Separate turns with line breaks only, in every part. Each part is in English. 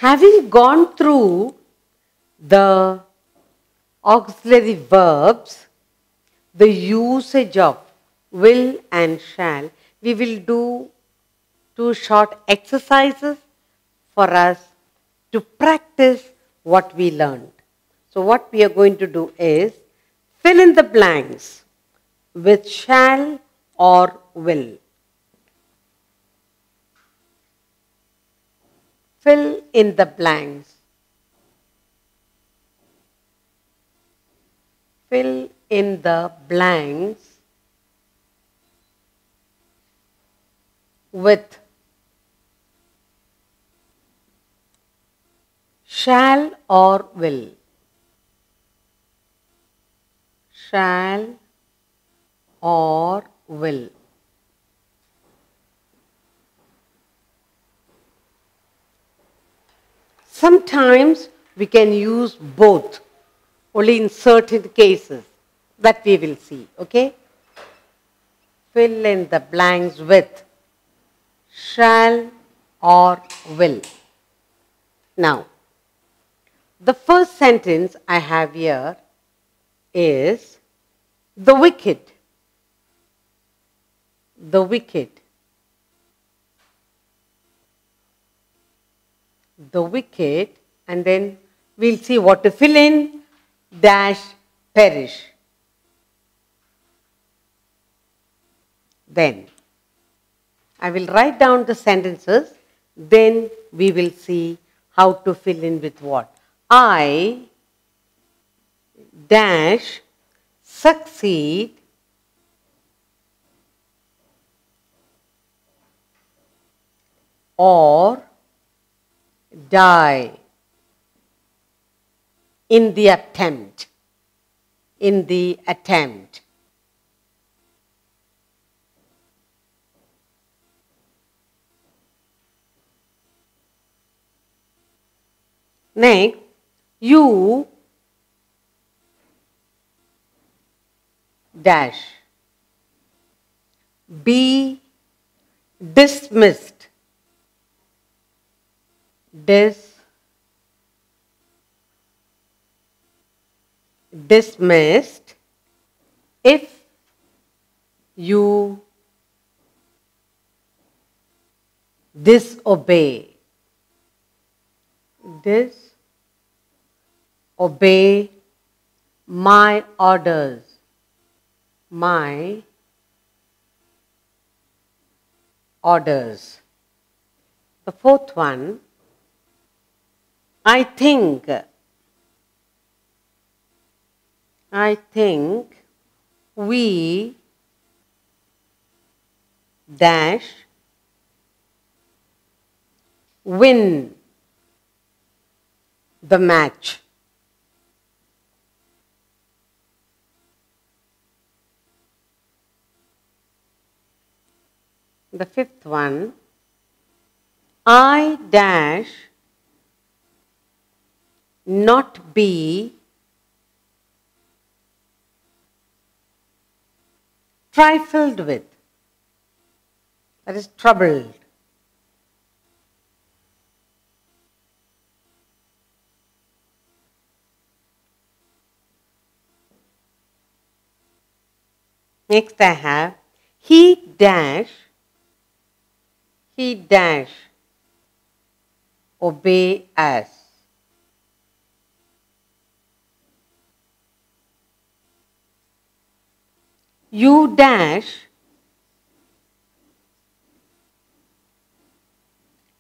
Having gone through the auxiliary verbs, the usage of will and shall, we will do two short exercises for us to practice what we learned. So what we are going to do is fill in the blanks with shall or will. Fill in the blanks. Fill in the blanks with shall or will. Shall or will. Sometimes we can use both, only in certain cases that we will see, okay? Fill in the blanks with shall or will. Now, the first sentence I have here is the wicked. The wicked. The wicked, and then we'll see what to fill in, dash, perish. Then, I will write down the sentences, then we will see how to fill in with what. I, dash, succeed, or die in the attempt. In the attempt. Next, you dash be dismissed. Dismissed if you disobey. Disobey my orders. My orders. The fourth one, I think we dash win the match. The fifth one, I dash not be trifled with. That is troubled. Next I have he dash obey us. You dash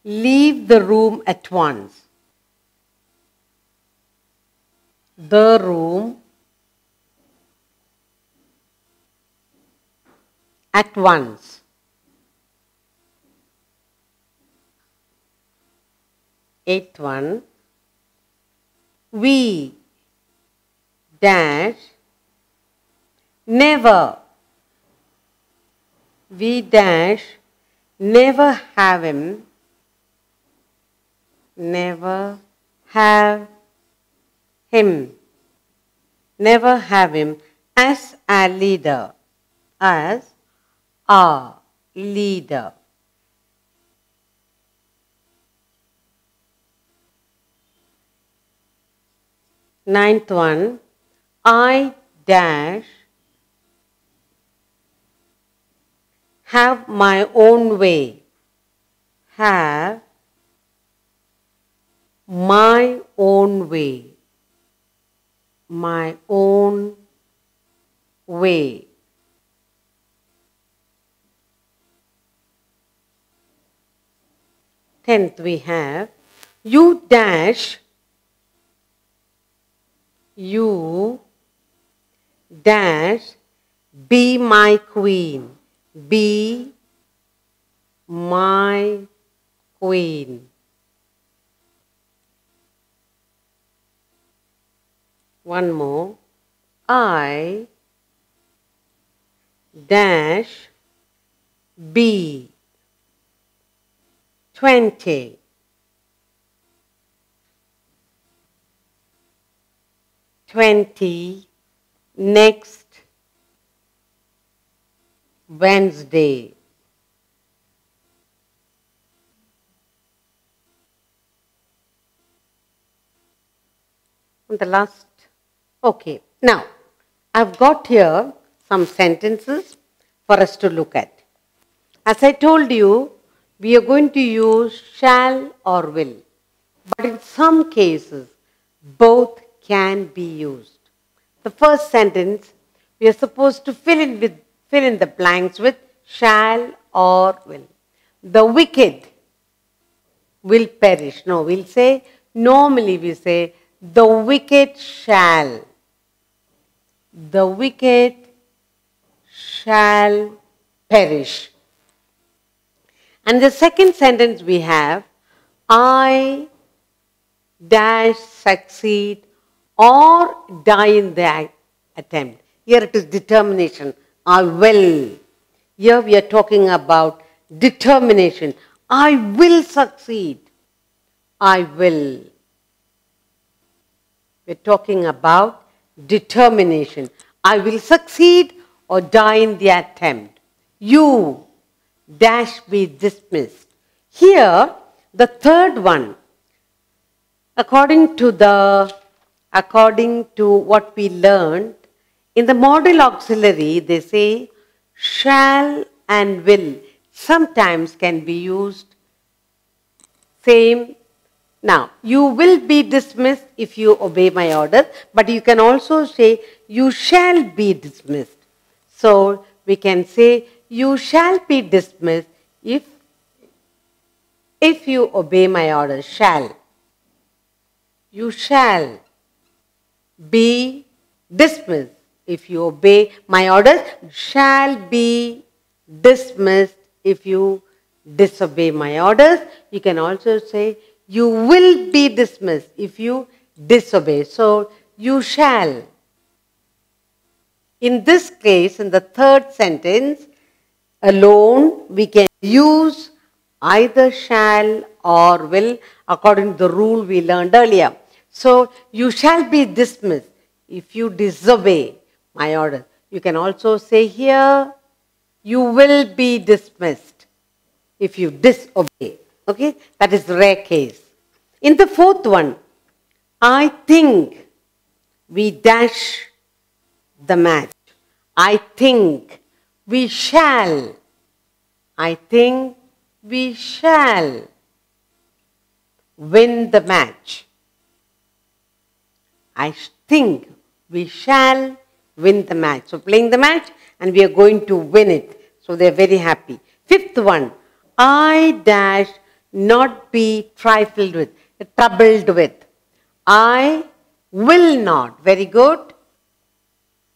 leave the room at once. The room at once. Eighth one, we dash never. We dash never have him. Never have him. Never have him as our leader. As our leader. Ninth one, I dash have my own way. Have my own way. My own way. Tenth we have, you dash, you dash be my queen. Be my queen. One more. I dash be 20. Next Wednesday. And the last. Okay. Now, I've got here some sentences for us to look at. As I told you, we are going to use shall or will. But in some cases, both can be used. The first sentence, we are supposed to fill in the blanks with shall or will. The wicked will perish. No, normally we say, the wicked shall. The wicked shall perish. And the second sentence we have, I dash succeed or die in the attempt. Here it is determination. I will. Here we are talking about determination. I will succeed. I will. We're talking about determination. I will succeed or die in the attempt. You dash be dismissed. Here, the third one, according to what we learned, in the modal auxiliary, they say shall and will sometimes can be used same. Now, you will be dismissed if you obey my orders, but you can also say you shall be dismissed. So, we can say you shall be dismissed if you obey my orders. Shall. You shall be dismissed if you obey my orders. Shall be dismissed if you disobey my orders. You can also say you will be dismissed if you disobey. So, you shall. In this case, in the third sentence, alone, we can use either shall or will according to the rule we learned earlier. So, you shall be dismissed if you disobey my order. You can also say here, you will be dismissed if you disobey. Okay, that is the rare case. In the fourth one, I think we dash the match. I think we shall. I think we shall win the match. I think we shall win the match. So playing the match and we are going to win it. So they are very happy. Fifth one, I dash not be trifled with, troubled with. I will not. Very good.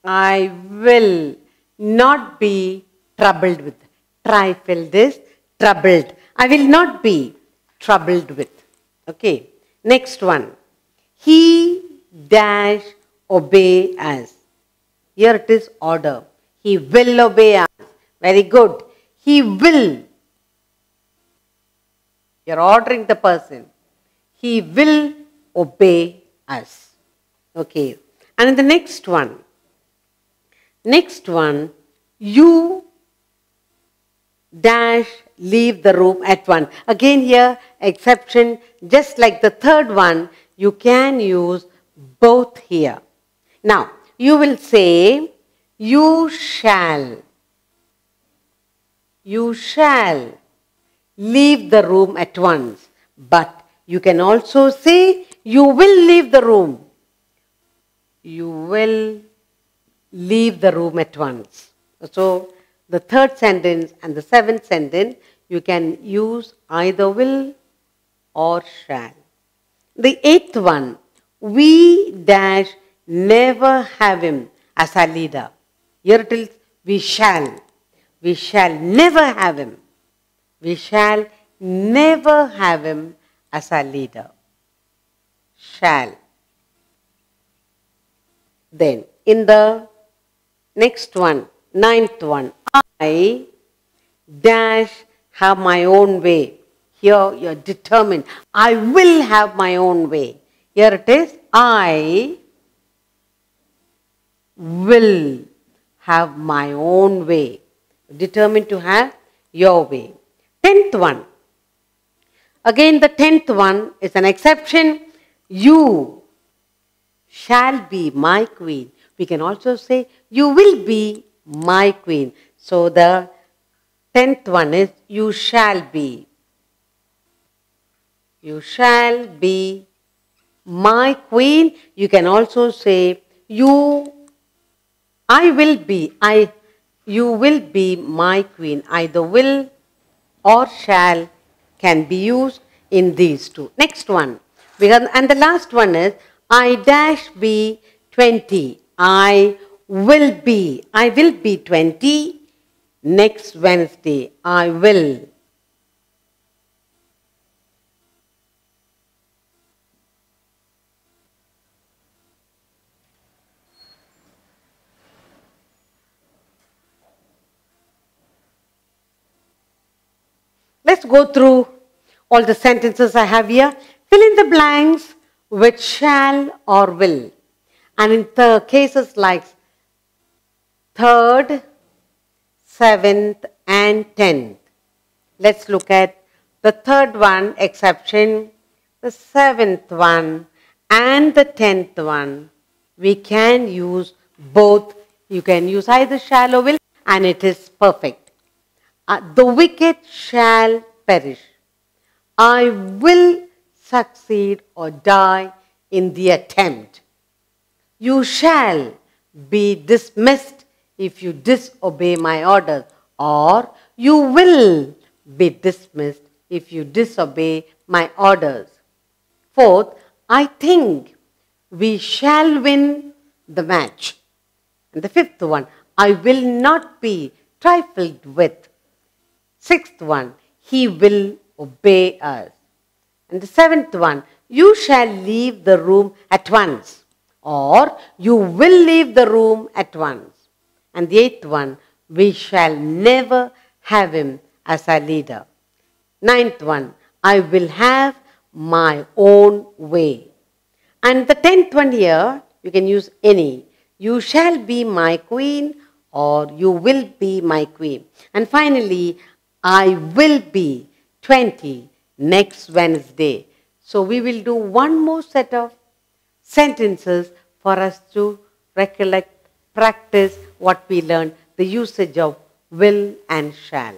I will not be troubled with. Trifled is troubled. I will not be troubled with. Okay. Next one. He dash obey us. Here it is order. He will obey us. Very good. He will. You're ordering the person. He will obey us. Okay. And in the next one, you dash leave the room at once. Again here, exception, just like the third one, you can use both here. Now, you will say, you shall leave the room at once. But you can also say, you will leave the room. You will leave the room at once. So, the third sentence and the seventh sentence, you can use either will or shall. The eighth one, we dash never have him as our leader. Here it is, we shall. We shall never have him. We shall never have him as our leader. Shall. Then, in the next one, ninth one, I dash have my own way. Here you are determined. I will have my own way. Here it is, I will have my own way. Determined to have your way. 10th one. Again, the 10th one is an exception. You shall be my queen. We can also say, you will be my queen. So the 10th one is, you shall be. You shall be my queen. You can also say, I will be. You will be my queen. Either will or shall can be used in these two. Next one. And the last one is, I dash be 20. I will be 20 next Wednesday. I will. Let's go through all the sentences I have here. Fill in the blanks with shall or will. And in the cases like 3rd, 7th and 10th. Let's look at the 3rd one, exception, the 7th one and the 10th one. We can use both. You can use either shall or will, and it is perfect. The wicked shall perish. I will succeed or die in the attempt. You shall be dismissed if you disobey my orders, or you will be dismissed if you disobey my orders. 4th, I think we shall win the match. And the 5th one, I will not be trifled with. 6th one, he will obey us. And the 7th one, you shall leave the room at once, or you will leave the room at once. And the 8th one, we shall never have him as our leader. 9th one, I will have my own way. And the 10th one here, you can use any. You shall be my queen, or you will be my queen. And finally, I will be 20 next Wednesday. So we will do one more set of sentences for us to recollect, practice what we learned, the usage of will and shall.